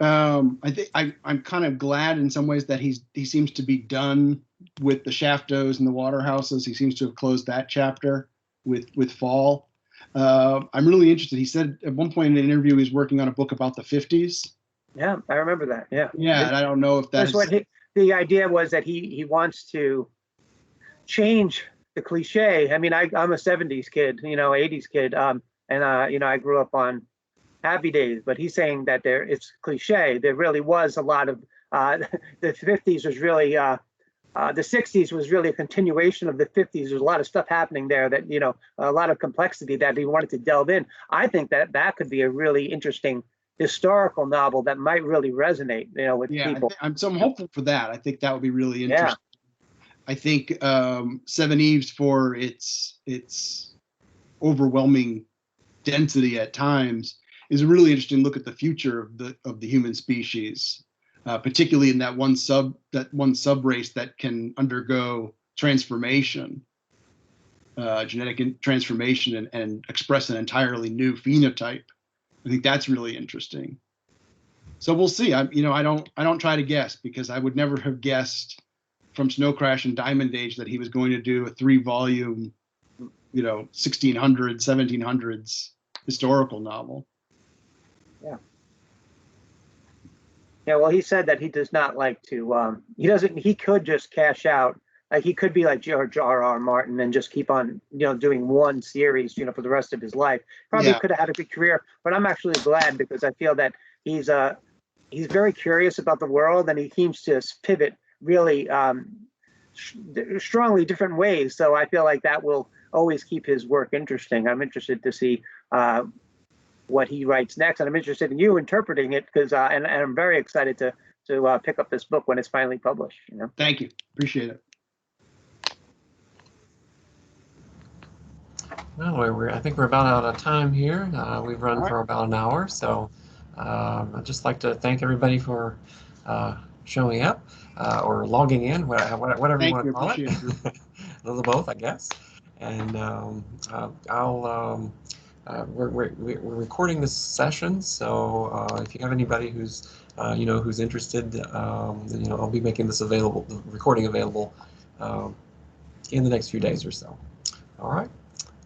I'm kind of glad in some ways that he seems to be done with the Shaftos and the Waterhouses. He seems to have closed that chapter with Fall. I'm really interested. He said at one point in an interview he's working on a book about the 50s. Yeah, I remember that. Yeah. Yeah, and I don't know if that's what the idea was, that he wants to change the cliche. I mean, I'm a 70s kid, 80s kid, and I grew up on Happy Days, but he's saying that it's cliche. There really was a lot of the 50s was really the 60s was really a continuation of the 50s. There's a lot of stuff happening there that a lot of complexity that he wanted to delve in. I think that could be a really interesting historical novel that might really resonate with people. I'm hopeful for that. I think that would be really interesting. Yeah. I think Seven Eves, for its overwhelming density at times, is a really interesting look at the future of the human species, particularly in that one sub race that can undergo transformation, genetic transformation, and express an entirely new phenotype. I think that's really interesting. So we'll see. I don't try to guess, because I would never have guessed from Snow Crash and Diamond Age that he was going to do a 3-volume, 1600s, 1700s historical novel. Yeah. Yeah. Well, he said that he does not like to. He could just cash out. Like, he could be like George R.R. Martin and just keep on, doing one series, for the rest of his life. Probably could have had a good career, but I'm actually glad, because I feel that he's very curious about the world, and he seems to pivot really strongly different ways. So I feel like that will always keep his work interesting. I'm interested to see what he writes next, and I'm interested in you interpreting it, because and I'm very excited to to pick up this book when it's finally published. Thank you. Appreciate it. Well, I think we're about out of time here. We've run All right. for about an hour, so I'd just like to thank everybody for showing up or logging in, whatever you Thank want you. to call Appreciate it. A little of both, I guess. And we're recording this session, so if you have anybody who's who's interested, I'll be making this available, the recording available, in the next few days or so. All right.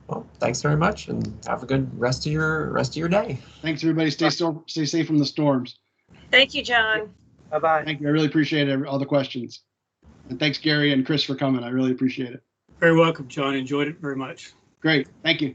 Well, thanks very much, and have a good rest of your day. Thanks, everybody. Stay safe from the storms. Thank you, John. Bye-bye. Thank you. I really appreciate all the questions. And thanks, Gary and Chris, for coming. I really appreciate it. Very welcome, John. Enjoyed it very much. Great. Thank you.